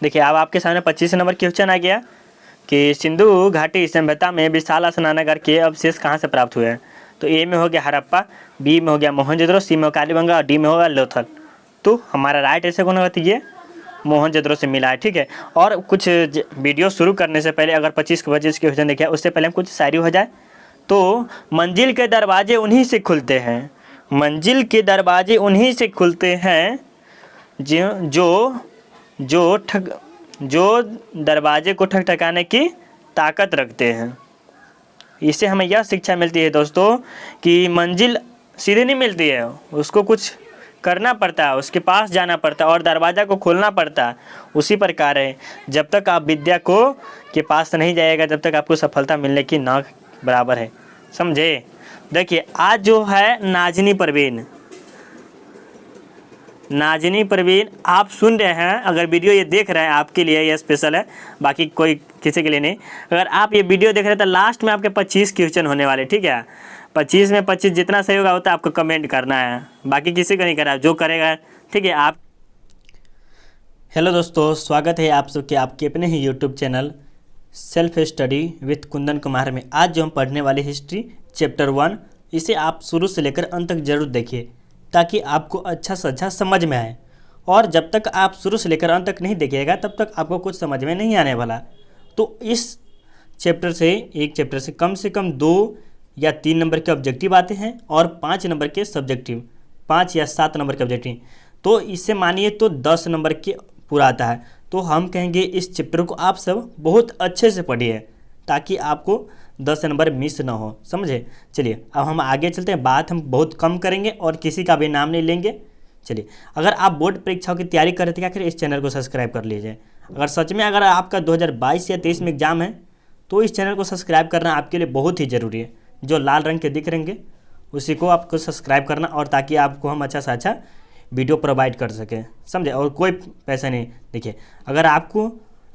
देखिए अब आपके सामने 25 नंबर क्वेश्चन आ गया कि सिंधु घाटी सभ्यता में विशाल स्नानागार के अवशेष कहाँ से प्राप्त हुए हैं। तो ए में हो गया हड़प्पा, बी में हो गया मोहनजोदड़ो, सी में कालीबंगा और डी में होगा लोथल। तो हमारा राइट आंसर कौन होगा, तो ये मोहनजोदड़ो से मिला है। ठीक है, और कुछ वीडियो शुरू करने से पहले अगर 25 के क्वेश्चन देखिए उससे पहले हम कुछ शायरी हो जाए। तो मंजिल के दरवाजे उन्हीं से खुलते हैं, मंजिल के दरवाजे उन्हीं से खुलते हैं जो दरवाजे को ठकठकाने की ताकत रखते हैं। इससे हमें यह शिक्षा मिलती है दोस्तों कि मंजिल सीधे नहीं मिलती है, उसको कुछ करना पड़ता है, उसके पास जाना पड़ता है और दरवाज़ा को खोलना पड़ता है। उसी प्रकार है, जब तक आप विद्या को के पास नहीं जाएगा तब तक आपको सफलता मिलने की ना बराबर है। समझे। देखिए आज जो है नाज़नी परवीन आप सुन रहे हैं, अगर वीडियो ये देख रहे हैं आपके लिए ये स्पेशल है, बाकी कोई किसी के लिए नहीं। अगर आप ये वीडियो देख रहे हैं तो लास्ट में आपके 25 क्वेश्चन होने वाले। ठीक है, 25 में 25 जितना सही होगा उतना आपको कमेंट करना है, बाकी किसी को नहीं करना, जो करेगा। ठीक है। आप हेलो दोस्तों, स्वागत है आप सबके आपके अपने ही YouTube channel self study with Kundan Kumar में। आज जो हम पढ़ने वाले हिस्ट्री चैप्टर 1, इसे आप शुरू से लेकर अंत तक जरूर देखिए ताकि आपको अच्छा से अच्छा समझ में आए। और जब तक आप शुरू से लेकर अंत तक नहीं देखिएगा तब तक आपको कुछ समझ में नहीं आने वाला। तो इस एक चैप्टर से कम 2 या 3 नंबर के ऑब्जेक्टिव आते हैं और 5 नंबर के सब्जेक्टिव, 5 या 7 नंबर के ऑब्जेक्टिव। तो इससे मानिए तो 10 नंबर के पूरा आता है। तो हम कहेंगे इस चैप्टर को आप सब बहुत अच्छे से पढ़िए ताकि आपको 10 नंबर मिस ना हो। समझे। चलिए अब हम आगे चलते हैं, बात हम बहुत कम करेंगे और किसी का भी नाम नहीं लेंगे। चलिए, अगर आप बोर्ड परीक्षाओं की तैयारी कर रहे थे क्या करें, इस चैनल को सब्सक्राइब कर लीजिए। अगर सच में अगर आपका 2022 या 23 में एग्जाम है तो इस चैनल को सब्सक्राइब करना आपके लिए बहुत ही ज़रूरी है। जो लाल रंग के दिख रहेंगे उसी को आपको सब्सक्राइब करना, और ताकि आपको हम अच्छा से अच्छा वीडियो प्रोवाइड कर सकें। समझे। और कोई पैसा नहीं। देखिए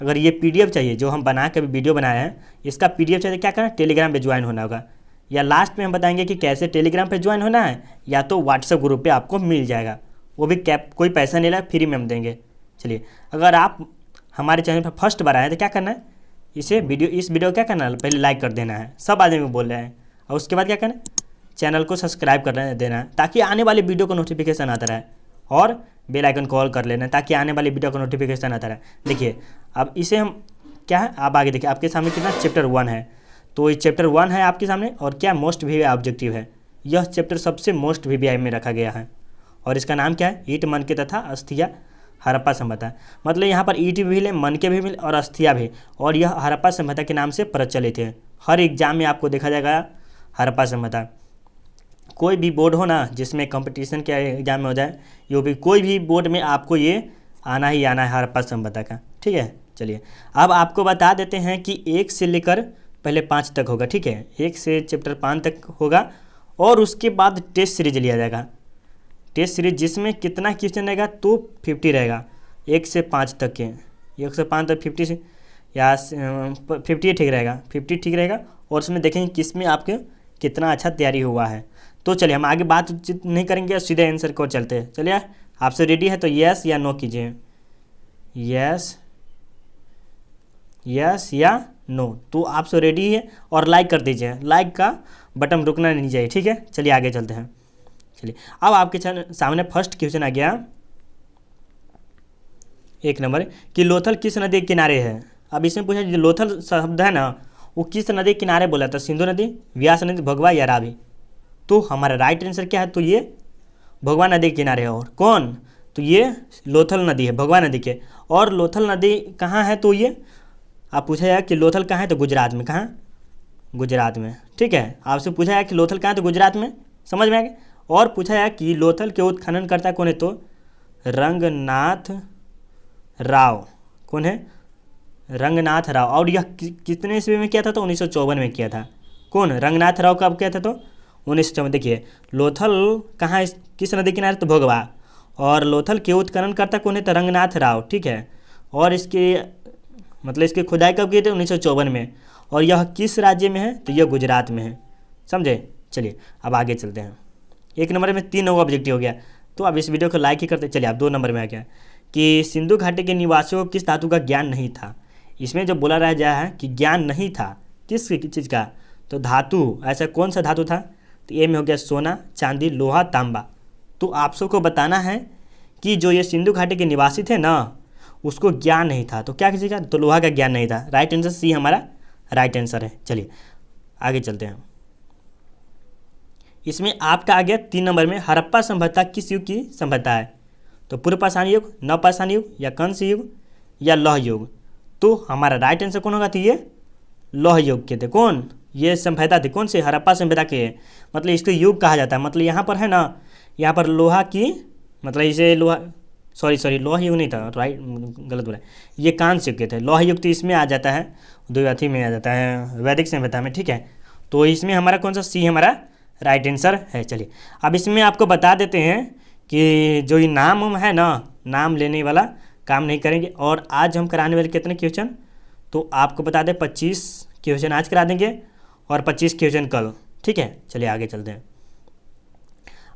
अगर ये PDF चाहिए जो हम बना के वीडियो बनाए हैं, इसका PDF चाहिए क्या करना, टेलीग्राम पे ज्वाइन होना होगा, या लास्ट में हम बताएंगे कि कैसे टेलीग्राम पे ज्वाइन होना है, या तो व्हाट्सएप ग्रुप पे आपको मिल जाएगा। वो भी कोई पैसा नहीं लगा, फ्री में हम देंगे। चलिए, अगर आप हमारे चैनल पर फर्स्ट बार आए तो क्या करना है, इस वीडियो क्या करना है, पहले लाइक कर देना है, सब आदमी को बोल रहे हैं। और उसके बाद क्या करना है, चैनल को सब्सक्राइब कर देना है ताकि आने वाले वीडियो का नोटिफिकेशन आता रहे, और बेल आइकन कॉल कर लेना ताकि आने वाली वीडियो का नोटिफिकेशन आता रहे। देखिए अब इसे हम क्या है, आप आगे देखिए आपके सामने कितना चैप्टर 1 है। तो ये चैप्टर 1 है आपके सामने, और क्या मोस्ट वीवीआई ऑब्जेक्टिव है। यह चैप्टर सबसे मोस्ट वीवीआई में रखा गया है, और इसका नाम क्या है, ईंट मन के तथा अस्थिया हड़प्पा सभ्यता। मतलब यहाँ पर ईंट भी मिले, मन के भी मिले और अस्थिया भी, और यह हड़प्पा सभ्यता के नाम से प्रचलित है। हर एग्जाम में आपको देखा जाएगा हड़प्पा सभ्यता। कोई भी बोर्ड हो ना जिसमें कंपटीशन के एग्जाम में हो जाए, यो भी कोई भी बोर्ड में आपको ये आना ही आना है हड़प्पा सभ्यता का। ठीक है। चलिए अब आपको बता देते हैं कि 1 से लेकर पहले 5 तक होगा। ठीक है, 1 से चैप्टर 5 तक होगा, और उसके बाद टेस्ट सीरीज लिया जाएगा। टेस्ट सीरीज जिसमें कितना क्वेश्चन रहेगा, तो 50 रहेगा 1 से 5 तक के। 1 से 5 तक 50 से या 50 ठीक रहेगा, 50 ठीक रहेगा। और उसमें देखेंगे किस में आपके कितना अच्छा तैयारी हुआ है। तो चलिए हम आगे बातचीत नहीं करेंगे, सीधे आंसर को चलते हैं। चलिए आपसे रेडी है तो यस या नो कीजिए, यस या नो। तो आपसे रेडी है, और लाइक कर दीजिए, लाइक का बटन रुकना नहीं चाहिए। ठीक है। चलिए आगे चलते हैं। चलिए अब आपके सामने फर्स्ट क्वेश्चन आ गया 1 नंबर कि लोथल किस नदी के किनारे है। अब इसमें पूछा जो लोथल शब्द है ना, वो किस नदी के किनारे बोला था, सिंधु नदी, व्यास नदी, भगवा या रावी। तो हमारा राइट आंसर क्या है, तो ये भगवा नदी के किनारे है। और कौन, तो ये लोथल नदी है भगवा नदी के। और लोथल नदी कहाँ है, तो ये आप पूछा जाए कि लोथल कहाँ है, तो गुजरात में। कहाँ, गुजरात में। ठीक है, आपसे पूछा जाए कि लोथल कहाँ है, तो गुजरात में। समझ में आ गया। और पूछा जाए कि लोथल के उत्खनन करता कौन है, तो रंगनाथ राव। कौन है, रंगनाथ राव। और यह कितने ईस्वी में किया था, तो 1954 में किया था। कौन, रंगनाथ राव कब किया था, तो 1954। देखिए लोथल कहाँ है, किस नदी किनारे, तो भोगवा। और लोथल के उत्खनन करता कौन है, तो रंगनाथ राव। ठीक है। और इसकी खुदाई कब की थी, 1954 में। और यह किस राज्य में है, तो यह गुजरात में है। समझे। चलिए अब आगे चलते हैं। 1 नंबर में 3 ऑब्जेक्टिव हो गया, तो अब इस वीडियो को लाइक ही करते। चलिए अब 2 नंबर में आ गया कि सिंधु घाटी के निवासियों को किस धातु का ज्ञान नहीं था। इसमें जो बोला रह गया है कि ज्ञान नहीं था किस चीज़ का, तो धातु, ऐसा कौन सा धातु था, तो ए में हो गया सोना, चांदी, लोहा, तांबा। तो आप सबको बताना है कि जो ये सिंधु घाटी के निवासी थे ना, उसको ज्ञान नहीं था, तो क्या किसी का, तो लोहा का ज्ञान नहीं था। राइट आंसर सी हमारा राइट आंसर है। चलिए आगे चलते हैं। इसमें आपका आ गया 3 नंबर में, हड़प्पा सभ्यता किस युग की सभ्यता है, तो पूर्व पाषाण युग, नवपाषाण युग, या कंस युग, या लौह युग। तो हमारा राइट आंसर कौन होगा, तो ये लौह युग के थे। कौन, ये सभ्यता थी, कौन सी, हड़प्पा सभ्यता के, मतलब इसको युग कहा जाता है। मतलब यहाँ पर है ना, यहाँ पर लोहा की, मतलब इसे लोहा, सॉरी लोहा युग नहीं था, राइट गलत बोला, ये कांस्य युग के थे। लोहा युग तो इसमें आ जाता है, द्वितीय में आ जाता है, वैदिक सभ्यता में, ठीक है। तो इसमें हमारा कौन सा, सी हमारा राइट आंसर है। चलिए अब इसमें आपको बता देते हैं कि जो ये नाम है ना, नाम लेने वाला काम नहीं करेंगे। और आज हम कराने वाले कितने क्वेश्चन, तो आपको बता दें 25 क्वेश्चन आज करा देंगे और 25 क्वेश्चन कल, ठीक है। चलिए आगे चलते हैं।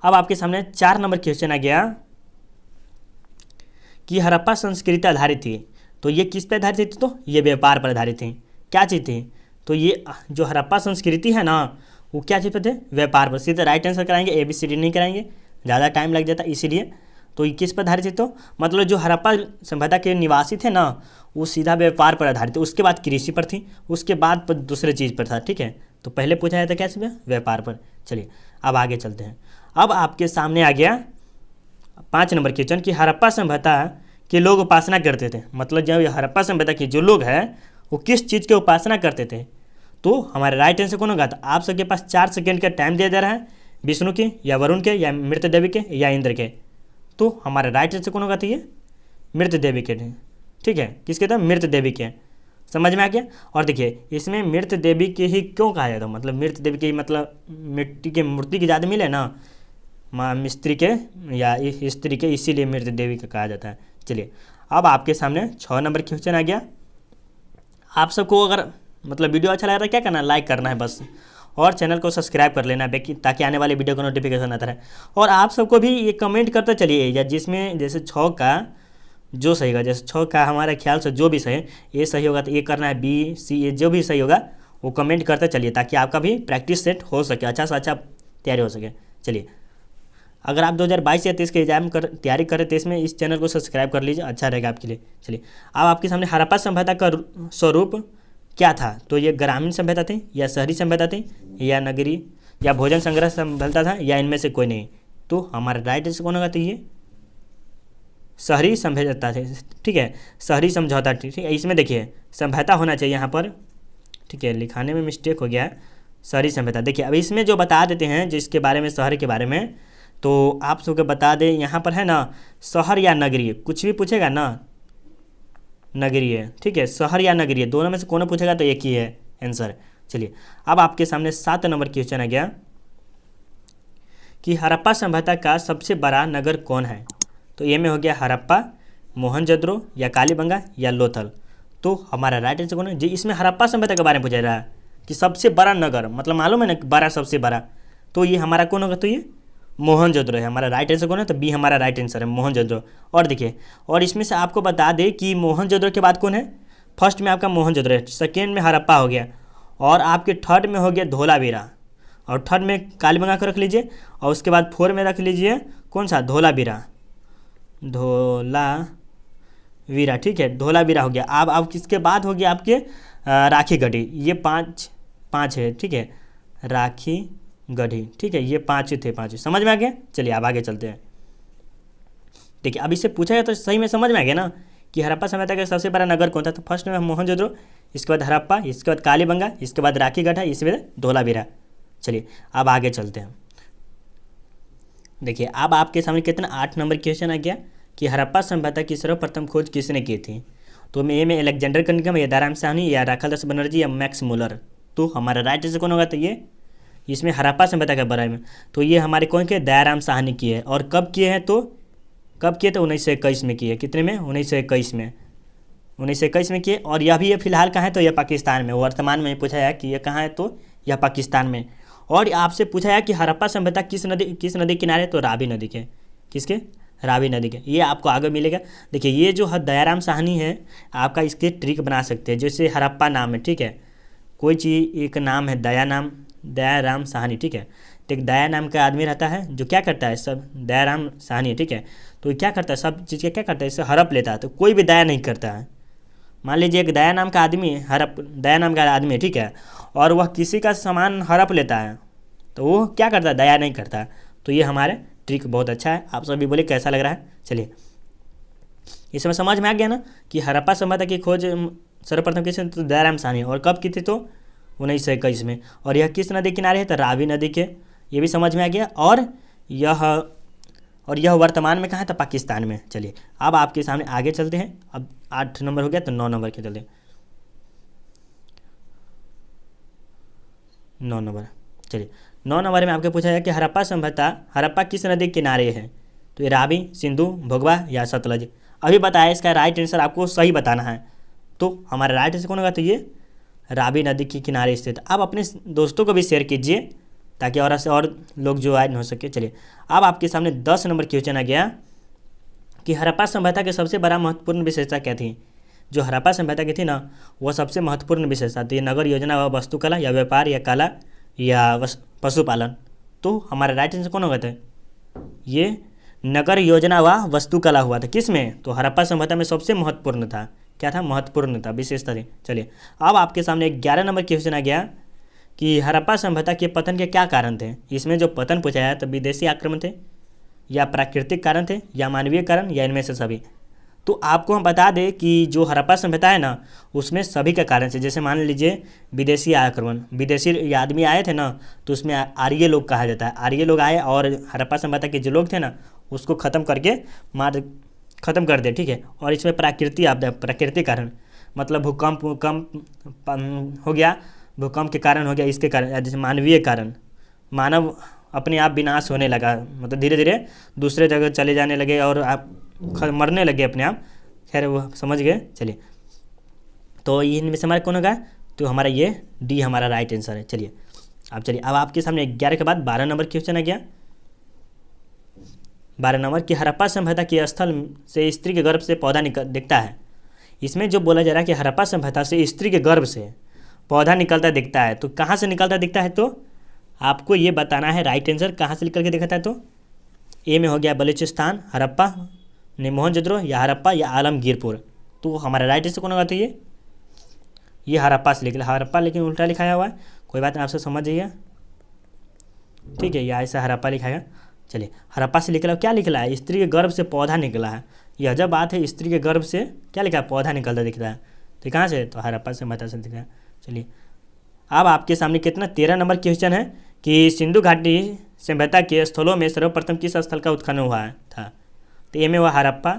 अब आपके सामने 4 नंबर क्वेश्चन आ गया कि हड़प्पा संस्कृति आधारित थी, तो ये किस पे आधारित थी, तो ये व्यापार पर आधारित थी। क्या चीज़ थी, तो ये जो हड़प्पा संस्कृति है ना, वो क्या चीज़ पे थे, व्यापार पर। सीधे राइट आंसर कराएंगे, ABCD नहीं कराएंगे, ज़्यादा टाइम लग जाता इसीलिए। तो ये किस पर आधारित थी, तो मतलब जो हड़प्पा सभ्यता के निवासी थे ना, वो सीधा व्यापार पर आधारित थे। उसके बाद कृषि पर थी, उसके बाद दूसरे चीज़ पर था, ठीक है। तो पहले पूछा जाता क्या चीज़, व्यापार पर। चलिए अब आगे चलते हैं। अब आपके सामने आ गया 5 नंबर क्वेश्चन कि हड़प्पा सभ्यता के लोग उपासना करते थे, मतलब जब हड़प्पा सभ्यता के जो लोग हैं वो किस चीज़ की उपासना करते थे। तो हमारा राइट आंसर कौन होगा, तो आप सबके पास 4 सेकेंड का टाइम दिया जा रहा है, विष्णु के, या वरुण के, या मृत देवी के, या इंद्र के। तो हमारा राइट आंसर कौन होगा, तो ये मृत देवी के, ठीक है। किसके थे, मृत देवी के। समझ में आ गया। और देखिए इसमें मृत देवी के ही क्यों कहा जाता है, मतलब मृत देवी के, मतलब मिट्टी के मूर्ति की ज़्यादा मिले ना, माँ मिस्त्री के या स्त्री के, इसीलिए मृत देवी का कहा जाता है। चलिए अब आपके सामने 6 नंबर क्वेश्चन आ गया। आप सबको अगर मतलब वीडियो अच्छा लग रहा है, क्या करना है, लाइक करना है बस, और चैनल को सब्सक्राइब कर लेना है ताकि आने वाले वीडियो का नोटिफिकेशन आता रहे। और आप सबको भी ये कमेंट करते चलिए, या जिसमें जैसे 6 का जो सही होगा, जैसे 6 का हमारे ख्याल से जो भी सही, ए सही होगा तो ये करना है, B, C, A जो भी सही होगा वो कमेंट करते चलिए, ताकि आपका भी प्रैक्टिस सेट हो सके, अच्छा से अच्छा तैयारी हो सके। चलिए अगर आप 2022 या 23 के एग्जाम तैयारी करें तो इसमें इस चैनल को सब्सक्राइब कर लीजिए, अच्छा रहेगा आपके लिए। चलिए अब आपके सामने हड़प्पा सभ्यता का स्वरूप क्या था, तो ये ग्रामीण सभ्यता थी, या शहरी सभ्यता थी, या नगरीय, या भोजन संग्रह सभ्यता था, या इनमें से कोई नहीं। तो हमारा राइट आंसर कौन होगा, तो ये शहरी सभ्यता थे, ठीक है, शहरी समझौता, ठीक है। इसमें देखिए सभ्यता होना चाहिए यहाँ पर, ठीक है, लिखाने में मिस्टेक हो गया है, शहरी सभ्यता। देखिए अब इसमें जो बता देते हैं जिसके बारे में, शहर के बारे में, तो आप सबको बता दें यहाँ पर है ना, शहर या नगरीय, कुछ भी पूछेगा ना, नगरीय, ठीक है, शहर या नगरीय दोनों में से कौन पूछेगा तो एक ही है आंसर। चलिए अब आपके सामने 7 नंबर क्वेश्चन आ गया कि हड़प्पा सभ्यता का सबसे बड़ा नगर कौन है, तो ये में हो गया हड़प्पा, मोहनजोदड़ो, या कालीबंगा, या लोथल। तो हमारा राइट आंसर कौन है जी, इसमें हड़प्पा सभ्यता के बारे में पूछा रहा है कि सबसे बड़ा नगर, मतलब मालूम है ना बड़ा, सबसे बड़ा, तो ये हमारा कौन होगा, तो ये मोहनजोदड़ो है। हमारा राइट आंसर कौन है, तो बी हमारा राइट आंसर है, मोहनजोदड़ो। और देखिए और इसमें से आपको बता दें कि मोहनजोदड़ो के बाद कौन है, फर्स्ट में आपका मोहनजोदड़ो है, सेकेंड में हड़प्पा हो गया, और आपके थर्ड में हो गया धोलावीरा, और थर्ड में कालीबंगा को रख लीजिए, और उसके बाद 4 में रख लीजिए कौन सा, धोलावीरा, धोलावीरा, ठीक है, धोलावीरा हो गया। अब किसके बाद हो गया आपके राखी गढ़ी, ये 5 है, ठीक है, राखी गढ़ी, ठीक है, ये 5 थे, 5 समझ में आ गया। चलिए अब आगे चलते हैं। देखिए अब इससे पूछा गया तो सही में समझ में आ गया ना कि हड़प्पा सभ्यता का सबसे बड़ा नगर कौन था, तो फर्स्ट में मोहनजोदड़ो, इसके बाद हड़प्पा, इसके बाद कालीबंगा, इसके बाद राखी गढ़ा, इसके बाद धोलावीरा। चलिए अब आगे चलते हैं। देखिए अब आपके सामने कितना 8 नंबर क्वेश्चन आ गया कि हड़प्पा सभ्यता की सर्वप्रथम खोज किसने की थी, तो ए में अलेक्जेंडर कनिंघम, या दयाराम साहनी, या राखालदास बनर्जी, या मैक्स मुलर। तो हमारा राइट आंसर कौन होगा, तो ये इसमें हड़प्पा सभ्यता के बारे में, तो ये हमारे कौन के, दयाराम साहनी किए है। और कब किए हैं, तो कब किए, तो 1921 में किए। कितने में, 1921 में, 1921 में किए। और यह भी ये फिलहाल कहाँ है, तो यह पाकिस्तान में, वर्तमान में पूछा है कि यह कहाँ है, तो यह पाकिस्तान में। और आपसे पूछा है कि हड़प्पा सभ्यता किस नदी किनारे, तो रावी नदी के, किसके, रावी नदी के, ये आपको आगे मिलेगा। देखिए ये जो दयाराम साहनी है आपका, इसके ट्रिक बना सकते हैं। जैसे हड़प्पा नाम है, ठीक है, कोई चीज़ एक नाम है दयाराम साहनी, ठीक है। तो एक दया नाम का आदमी रहता है जो क्या करता है, सब दयाराम साहनी, ठीक है। तो क्या करता है, सब चीज़ का क्या करता है, इससे हड़प लेता है। तो कोई भी दया नहीं करता है। मान लीजिए एक दया नाम का आदमी है, दया नाम का आदमी है, ठीक है, और वह किसी का सामान हड़प लेता है, तो वो क्या करता है, दया नहीं करता। तो ये हमारे ट्रिक बहुत अच्छा है। आप सभी बोले कैसा लग रहा है। चलिए इस समय समझ में आ गया ना कि हड़प्पा सभ्यता की खोज सर्वप्रथम किसने, तो दयाराम साहनी। और कब की थी, तो 1921 में। और यह किस नदी किनारे है, तो रावी नदी के, ये भी समझ में आ गया। और यह वर्तमान में कहाँ है, तो पाकिस्तान में। चलिए अब आपके सामने आगे चलते हैं। अब 8 नंबर हो गया, तो 9 नंबर के चलते हैं। 9 नंबर, चलिए 9 नंबर में आपके पूछा है कि हड़प्पा किस नदी के किनारे है, तो ये रावी, सिंधु, भोगवा या सतलज। अभी बताया, इसका राइट आंसर आपको सही बताना है। तो हमारा राइट आंसर कौन होगा, तो ये रावी नदी के किनारे स्थित। आप अपने दोस्तों को भी शेयर कीजिए ताकि और लोग जो ऐड हो सके। चलिए अब आपके सामने 10 नंबर क्वेश्चन आ गया कि हड़प्पा सभ्यता की सबसे बड़ा महत्वपूर्ण विशेषता क्या थी। जो हड़प्पा सभ्यता की थी ना, वह सबसे महत्वपूर्ण विशेषता थी नगर योजना व वास्तुकला या व्यापार या कला या पशुपालन। तो हमारा राइट आंसर कौन होगा, था ये नगर योजना व वास्तुकला हुआ था। किस में, तो हड़प्पा सभ्यता में सबसे महत्वपूर्ण था। क्या था, महत्वपूर्ण था, विशेषता थी। चलिए अब आपके सामने 11 नंबर क्वेश्चन आ गया कि हड़प्पा सभ्यता के पतन के क्या कारण थे। इसमें जो पतन पूछा है, तो विदेशी आक्रमण थे या प्राकृतिक कारण थे या मानवीय कारण या इनमें से सभी। तो आपको हम बता दें कि जो हड़प्पा सभ्यता है ना, उसमें सभी का कारण है। जैसे मान लीजिए विदेशी आक्रमण, विदेशी आदमी आए थे ना, तो उसमें आर्य लोग कहा जाता है। आर्य लोग आए और हड़प्पा सभ्यता के जो लोग थे ना, उसको ख़त्म करके ख़त्म कर दे, ठीक है। और इसमें प्राकृतिक कारण मतलब भूकंप हो गया, भूकंप के कारण हो गया, इसके कारण। जैसे मानवीय कारण, मानव अपने आप विनाश होने लगा, मतलब धीरे धीरे दूसरे जगह चले जाने लगे और आप मरने लगे अपने आप। खैर वो समझ गए। चलिए तो इनमें से हमारा कौन होगा, तो हमारा ये डी हमारा राइट आंसर है। चलिए अब आपके सामने 11 के बाद 12 नंबर क्वेश्चन आ गया। 12 नंबर कि हड़प्पा सभ्यता के स्थल से स्त्री के गर्भ से पौधा दिखता है। इसमें जो बोला जा रहा है कि हड़प्पा सभ्यता से स्त्री के गर्भ से पौधा निकलता दिखता है, तो कहाँ से निकलता दिखता है, तो आपको ये बताना है राइट आंसर कहाँ से निकल के दिखाता है। तो ए में हो गया बलूचिस्तान, हड़प्पा, मोहनजोदड़ो या हड़प्पा या आलमगीरपुर। तो हमारा राइट आंसर कौन होगा, तो ये हड़प्पा से लिखा, हड़प्पा लेकिन उल्टा लिखाया हुआ है, कोई बात नहीं, आपसे समझ जाइए, ठीक है। या ऐसा हड़प्पा लिखा है। चलिए हड़प्पा से निकला, क्या निकला है, स्त्री के गर्भ से पौधा निकला है। यह जब बात है, स्त्री के गर्भ से क्या लिखा है, पौधा निकलता दिख रहा है। तो कहाँ से, तो हड़प्पा से मता से दिख रहा है। चलिए अब आपके सामने कितना 13 नंबर क्वेश्चन है कि सिंधु घाटी सभ्यता के स्थलों में सर्वप्रथम किस स्थल का उत्खनन हुआ था। तो ए में हुआ हड़प्पा,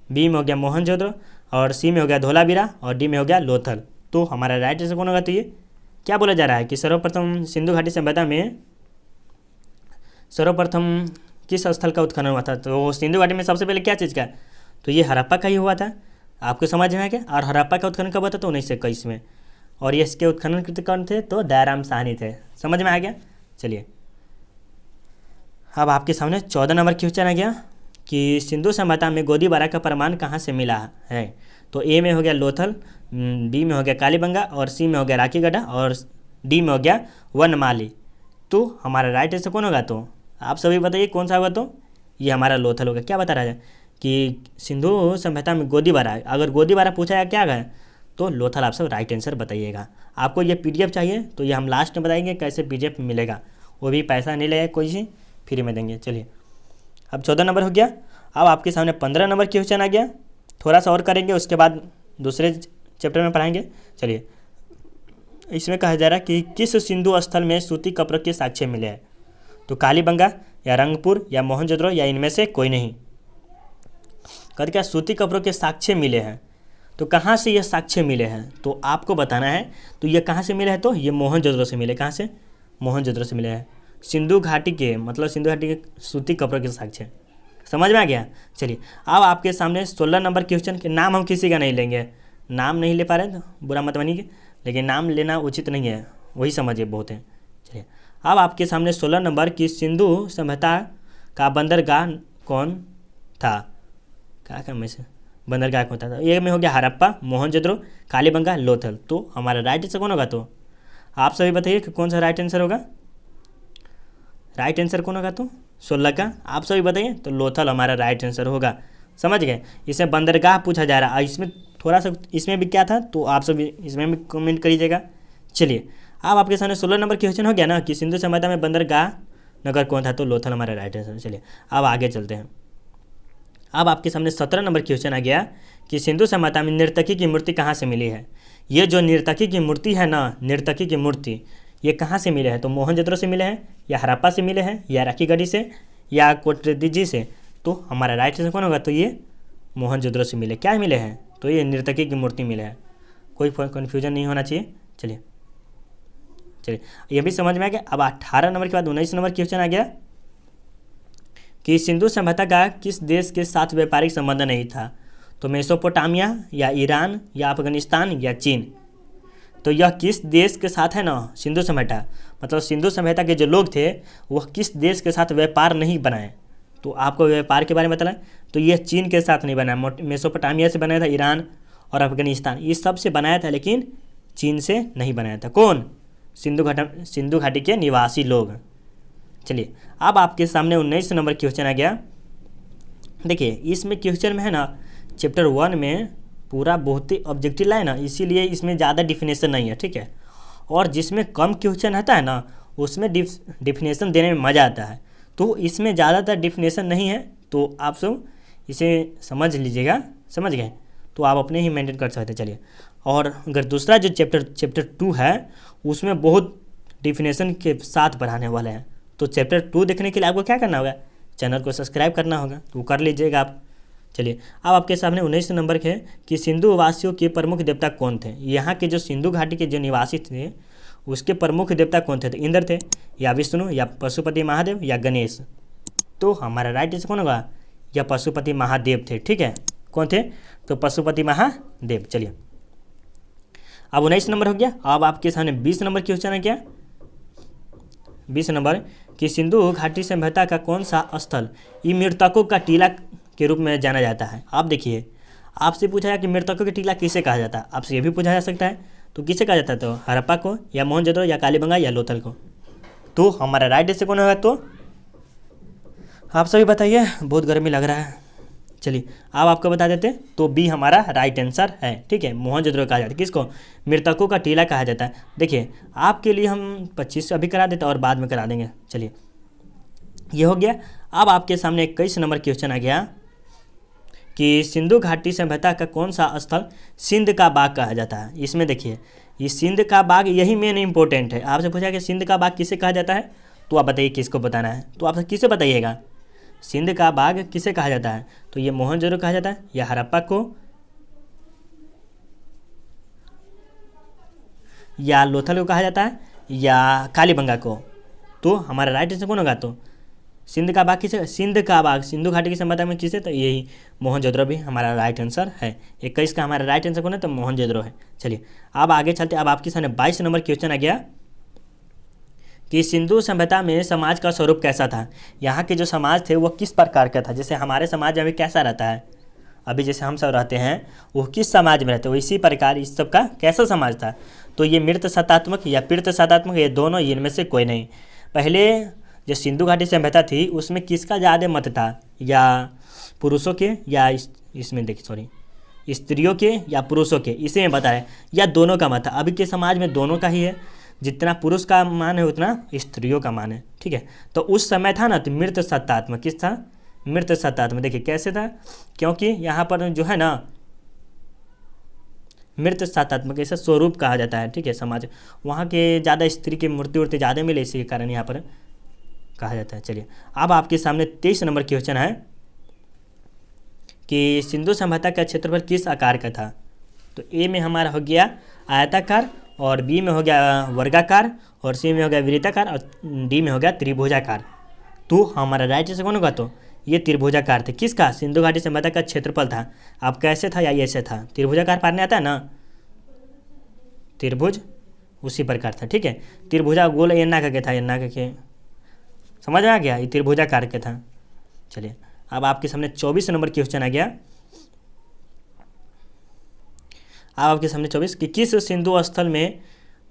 बी में हो गया मोहनजोदड़ो, और सी में हो गया धोलावीरा, और डी में हो गया लोथल। तो हमारा राइट आंसर कौन होगा, तो ये क्या बोला जा रहा है कि सर्वप्रथम सिंधु घाटी सभ्यता में सर्वप्रथम किस स्थल का उत्खनन हुआ था। तो सिंधु घाटी में सबसे पहले क्या चीज़ का, तो ये हड़प्पा का ही हुआ था। आपको समझ में आ गया। और हड़प्पा का उत्खनन कब हुआ था, तो 1921 में। और ये इसके उत्खनन कृत कौन थे, तो दयाराम साहनी थे। समझ में आ गया। चलिए अब आपके सामने 14 नंबर क्वेश्चन आ गया कि सिंधु सभ्यता में गोदीबारा का प्रमाण कहाँ से मिला है। तो ए में हो गया लोथल, बी में हो गया कालीबंगा, और सी में हो गया राखीगढ़ा, और डी में हो गया वनमाली। तो हमारा राइट आंसर कौन होगा, तो आप सभी बताइए कौन सा होगा। तो ये हमारा लोथल होगा। क्या बता रहा है कि सिंधु सभ्यता में गोदीबारा, अगर गोदीबारा पूछा है क्या है, तो लोथल आप सब राइट आंसर बताइएगा। आपको ये पीडीएफ चाहिए तो ये हम लास्ट में बताएंगे कैसे पीडीएफ मिलेगा, वो भी पैसा नहीं लगेगा, कोई सी फ्री में देंगे। चलिए अब 14 नंबर हो गया। अब आपके सामने 15 नंबर क्वेश्चन आ गया। थोड़ा सा और करेंगे, उसके बाद दूसरे चैप्टर में पढ़ाएंगे। चलिए इसमें कहा जा रहा है कि किस सिंधु स्थल में सूती कपड़ों के साक्ष्य मिले हैं। तो कालीबंगा या रंगपुर या मोहनजोदड़ो या इनमें से कोई नहीं। कहते क्या सूती कपड़ों के साक्ष्य मिले हैं। तो कहाँ से ये साक्ष्य मिले हैं, तो आपको बताना है। तो ये कहाँ से मिले हैं, तो ये मोहनजोदड़ो से मिले। कहाँ से, मोहनजोदड़ो से मिले हैं। सिंधु घाटी के मतलब सिंधु घाटी के सूती कपड़ों के साक्ष्य। समझ में आ गया। चलिए अब आपके सामने 16 नंबर क्वेश्चन के नाम हम किसी का नहीं लेंगे, नाम नहीं ले पा रहे तो बुरा मत मानिए, लेकिन नाम लेना उचित नहीं है, वही समझिए बहुत है। चलिए अब आपके सामने 16 नंबर की सिंधु सभ्यता का बंदरगाह कौन था। क्या क्या में से बंदरगाह कौन था? ये में हो गया हड़प्पा, मोहनजोदड़ो, कालीबंगा, लोथल। तो हमारा राइट आंसर कौन होगा? तो आप सभी बताइए कि कौन सा राइट आंसर होगा? राइट आंसर कौन होगा? तो 16 का आप सभी बताइए। तो लोथल हमारा राइट आंसर होगा। समझ गए? इसमें बंदरगाह पूछा जा रहा है, इसमें थोड़ा सा इसमें भी क्या था, तो आप सभी इसमें भी कमेंट करिएगा। चलिए, अब आपके सामने 16 नंबर क्वेश्चन हो गया ना कि सिंधु सभ्यता में बंदरगाह नगर कौन था? तो लोथल हमारा राइट आंसर। चलिए अब आगे चलते हैं। अब आपके सामने 17 नंबर क्वेश्चन आ गया कि सिंधु सभ्यता में नर्तकी की मूर्ति कहाँ से मिली है? ये जो नर्तकी की मूर्ति है ना, नर्तकी की मूर्ति, ये कहाँ से मिले हैं? तो मोहनजोदड़ो से मिले हैं, या हड़प्पा से मिले हैं, या राखीगढ़ी से, या कोटरीजी से? तो हमारा राइट आंसर कौन होगा? तो ये मोहनजोदड़ो से मिले। क्या मिले हैं? तो ये नर्तकी की मूर्ति मिले हैं। कोई कन्फ्यूजन नहीं होना चाहिए। चलिए ये भी समझ में आ गया। अब 18 नंबर के बाद 19 नंबर क्वेश्चन आ गया कि सिंधु सभ्यता का किस देश के साथ व्यापारिक संबंध नहीं था? तो मेसोपोटामिया, या ईरान, या अफगानिस्तान, या चीन? तो यह किस देश के साथ है ना सिंधु सभ्यता, मतलब सिंधु सभ्यता के जो लोग थे वह किस देश के साथ व्यापार नहीं बनाए? तो आपको व्यापार के बारे में बताएं तो यह चीन के साथ नहीं बनाया, मेसोपोटामिया से बनाया था, ईरान और अफगानिस्तान ये सब से बनाया था, लेकिन चीन से नहीं बनाया था। कौन? सिंधु घाटी के निवासी लोग। चलिए अब आपके सामने 19 नंबर क्वेश्चन आ गया। देखिए इसमें क्वेश्चन में है ना चैप्टर 1 में पूरा बहुत ही ऑब्जेक्टिव लाइन है, इसीलिए इसमें ज़्यादा डिफिनेशन नहीं है, ठीक है। और जिसमें कम क्वेश्चन आता है ना उसमें डिफिनेशन देने में मज़ा आता है। तो इसमें ज़्यादातर डिफिनेशन नहीं है, तो आप सब इसे समझ लीजिएगा। समझ गए? तो आप अपने ही मेंटेन कर सकते हैं। चलिए, और अगर दूसरा जो चैप्टर 2 है उसमें बहुत डिफिनेशन के साथ पढ़ाने वाले हैं, तो चैप्टर 2 देखने के लिए आपको क्या करना होगा? चैनल को सब्सक्राइब करना होगा, तो कर लीजिएगा आप। चलिए अब आपके सामने 19 नंबर के कि सिंधु वासियों के प्रमुख देवता कौन थे? यहाँ के जो सिंधु घाटी के जो निवासी थे उसके प्रमुख देवता कौन थे? तो इंद्र थे, या विष्णु, या पशुपति महादेव, या गणेश? तो हमारा राइट आंसर कौन होगा? या पशुपति महादेव थे, ठीक है। कौन थे? तो पशुपति महादेव। चलिए अब 19 नंबर हो गया। अब आपके सामने 20 नंबर क्वेश्चन है क्या? 20 नंबर कि सिंधु घाटी सभ्यता का कौन सा स्थल ये मृतकों का टीला के रूप में जाना जाता है? आप देखिए, आपसे पूछा है कि मृतकों के टीला किसे कहा जाता है, आपसे ये भी पूछा जा सकता है। तो किसे कहा जाता है? तो हड़प्पा को, या मोहनजोदड़ो, या कालीबंगा, या लोथल को? तो हमारा राइट आंसर कौन होगा? तो आप सभी बताइए, बहुत गर्मी लग रहा है। चलिए अब आपको बता देते, तो बी हमारा राइट आंसर है, ठीक है। मोहनजोदड़ो कहा जाता है। किसको? मृतकों का टीला कहा जाता है। देखिए आपके लिए हम 25 अभी करा देते और बाद में करा देंगे। चलिए ये हो गया। अब आपके सामने 21 नंबर क्वेश्चन आ गया कि सिंधु घाटी सभ्यता का कौन सा स्थल सिंध का बाग कहा जाता है? इसमें देखिए ये सिंध का बाग यही मेन इंपॉर्टेंट है। आपसे पूछा कि सिंध का बाग किसे कहा जाता है, तो आप बताइए किसको बताना है। तो आप किसे बताइएगा सिंध का बाग किसे कहा जाता है? तो ये मोहनजोदड़ो कहा जाता है, या हड़प्पा को, या लोथल को कहा जाता है, या कालीबंगा को? तो हमारा राइट आंसर कौन होगा? तो सिंध का बाग किसे? सिंध का बाग सिंधु घाटी की सभ्यता में किसे? तो यही मोहनजोदड़ो भी हमारा राइट आंसर है। 21 का हमारा राइट आंसर कौन है? तो मोहनजोदड़ो है। चलिए अब आगे चलते। अब आपके सामने 22 नंबर क्वेश्चन आ गया कि सिंधु सभ्यता में समाज का स्वरूप कैसा था? यहाँ के जो समाज थे वो किस प्रकार का था? जैसे हमारे समाज अभी कैसा रहता है, अभी जैसे हम सब रहते हैं वो किस समाज में रहते हैं, इसी प्रकार इस सब का कैसा समाज था? तो ये मृत सत्तात्मक या पीड़ित सत्तात्मक, ये दोनों, इनमें से कोई नहीं। पहले जो सिंधु घाटी सभ्यता थी उसमें किसका ज़्यादा मत था? या पुरुषों के, या इसमें देखिए सॉरी स्त्रियों के या पुरुषों के, इसे में बताया, या दोनों का मत था। अभी के समाज में दोनों का ही है, जितना पुरुष का मान है उतना स्त्रियों का मान है, ठीक है। तो उस समय था ना तो मृत सत्तात्मक, किस था? मृत सत्तात्मक। देखिए कैसे था, क्योंकि यहाँ पर जो है ना मृत सत्तात्मक ऐसा स्वरूप कहा जाता है, ठीक है। समाज वहाँ के ज़्यादा स्त्री की मूर्ति उर्ति ज़्यादा मिले, इसी के कारण यहाँ पर कहा जाता है। चलिए अब आपके सामने 23 नंबर क्वेश्चन है कि सिंधु सभ्यता का क्षेत्रफल किस आकार का था? तो ए में हमारा हो गया आयताकार, और बी में हो गया वर्गाकार, और सी में हो गया वृत्ताकार, और डी में हो गया त्रिभुजाकार। तो हमारा राइट आंसर कौन होगा? तो ये त्रिभुजाकार थे। किसका? सिंधु घाटी सभ्यता का क्षेत्रफल था। अब कैसे था या ऐसे था? त्रिभुजाकार पारने आता है ना, त्रिभुज उसी प्रकार था, ठीक है। त्रिभुजा गोल एन्ना का था, एन्ना का समझ में आ गया, ये त्रिभुजाकार के था। चलिए अब आपके सामने 24 नंबर क्वेश्चन आ गया। अब आपके सामने 24 कि किस सिंधु स्थल में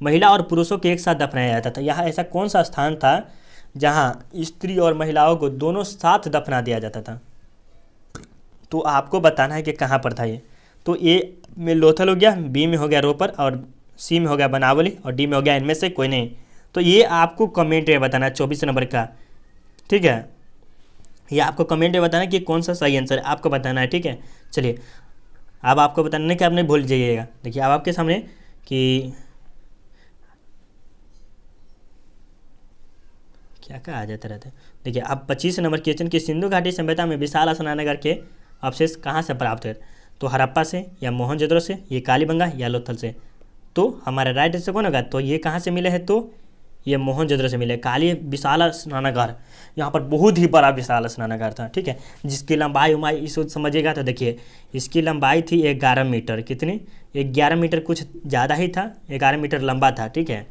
महिला और पुरुषों को एक साथ दफनाया जाता था। यहाँ ऐसा कौन सा स्थान था जहाँ स्त्री और महिलाओं को दोनों साथ दफना दिया जाता था। तो आपको बताना है कि कहाँ पर था ये। तो ए में लोथल हो गया, बी में हो गया रोपर, और सी में हो गया बनावली, और डी में हो गया इनमें से कोई नहीं। तो ये आपको कमेंट में बताना है 24 नंबर का, ठीक है। ये आपको कमेंट में बताना है कि कौन सा सही आंसर है, आपको बताना है, ठीक है। चलिए अब आपको बताना है कि आप नहीं भूल जाइएगा। देखिए अब आपके सामने कि क्या क्या आ जाते रहते हैं। देखिए अब 25 नंबर क्वेश्चन की सिंधु घाटी सभ्यता में विशाल स्नानागार के अवशेष कहाँ से प्राप्त हुए। तो हड़प्पा से, या मोहनजोदड़ो से, ये कालीबंगा, या लोथल से। तो हमारा राइट आंसर कौन होगा। तो ये कहाँ से मिले हैं, तो ये मोहनजोदड़ो से मिले। काली विशाल स्नानागार, यहाँ पर बहुत ही बड़ा विशाल स्नानागार था, ठीक है, जिसकी लंबाई उमाई इसको समझिएगा। तो देखिए इसकी लंबाई थी 11 मीटर, कितनी 11 मीटर, कुछ ज़्यादा ही था, 11 मीटर लंबा था, ठीक है,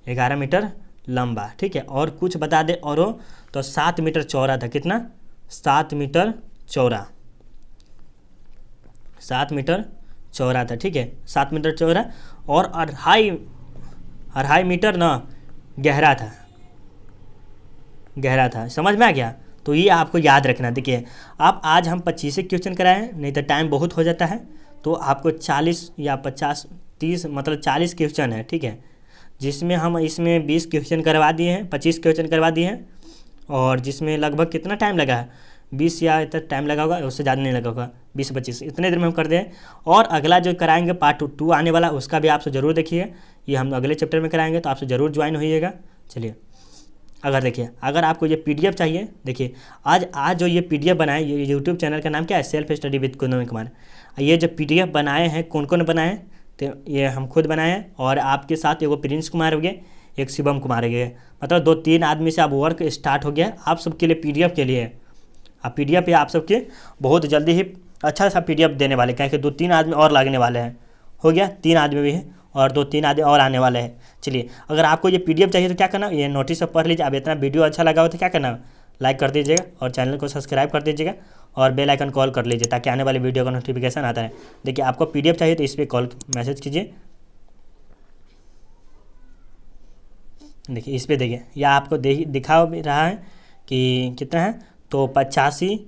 11 मीटर लंबा, ठीक है। और कुछ बता दे और हो तो 7 मीटर चौड़ा था, कितना 7 मीटर चौड़ा, 7 मीटर चौड़ा था, ठीक है, 7 मीटर चौड़ा, और 2.5 मीटर ना गहरा था, गहरा था। समझ में आ गया। तो ये आपको याद रखना। देखिए अब आज हम 25 क्वेश्चन कराए हैं, नहीं तो टाइम बहुत हो जाता है। तो आपको 40 या 50 30 मतलब 40 क्वेश्चन है, ठीक है, जिसमें हम इसमें 20 क्वेश्चन करवा दिए हैं, 25 क्वेश्चन करवा दिए हैं, और जिसमें लगभग कितना टाइम लगा है, 20 या इतना टाइम लगा होगा, उससे ज़्यादा नहीं लगा होगा, 20-25 इतने देर में हम कर दें। और अगला जो कराएंगे पार्ट 2 आने वाला, उसका भी आपसे ज़रूर देखिए, ये हम अगले चैप्टर में कराएंगे, तो आपसे ज़रूर ज्वाइन होइएगा। चलिए अगर देखिए अगर आपको ये PDF चाहिए, देखिए आज जो ये PDF बनाए, ये यूट्यूब चैनल का नाम क्या है, self study with Kundan Kumar. ये जो PDF बनाए हैं कौन कौन बनाए हैं, तो ये हम खुद बनाए हैं, और आपके साथ एगो प्रिंस कुमार हो गए, एक शिवम कुमार हो गए, मतलब 2-3 आदमी से अब वर्क स्टार्ट हो गया आप सबके लिए PDF के लिए। अब PDF आप सबके बहुत जल्दी ही अच्छा सा PDF देने वाले, क्या कि 2-3 आदमी और लगने वाले हैं, हो गया 3 आदमी भी हैं, और 2-3 आदमी और आने वाले हैं। चलिए अगर आपको ये PDF चाहिए तो क्या करना, ये नोटिस पर पढ़ लीजिए। अब इतना वीडियो अच्छा लगा हो तो क्या करना, लाइक कर दीजिएगा, और चैनल को सब्सक्राइब कर दीजिएगा, और बेल आइकन कॉल कर लीजिए, ताकि आने वाली वीडियो का नोटिफिकेशन आता है। देखिए आपको PDF चाहिए तो इस पर कॉल मैसेज कीजिए। देखिए इस पर देखिए, यह आपको दिखा भी रहा है कि कितना है, तो 85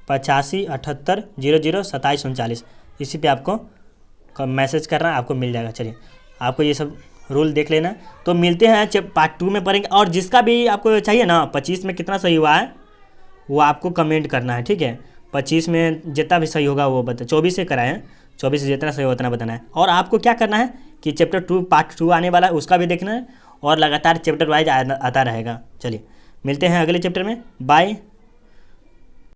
78 00 27 39, इसी पे आपको मैसेज करना, आपको मिल जाएगा। चलिए आपको ये सब रूल देख लेना। तो मिलते हैं जब पार्ट 2 में पढ़ेंगे। और जिसका भी आपको चाहिए ना 25 में कितना सही हुआ है वो आपको कमेंट करना है, ठीक है। 25 में जितना भी सही होगा वो बता, 24 से कराएं, 24 से जितना सही हो उतना बताना है। और आपको क्या करना है कि चैप्टर 2 पार्ट 2 आने वाला है, उसका भी देखना है, और लगातार चैप्टर वाइज आता रहेगा। चलिए मिलते हैं अगले चैप्टर में, बाय।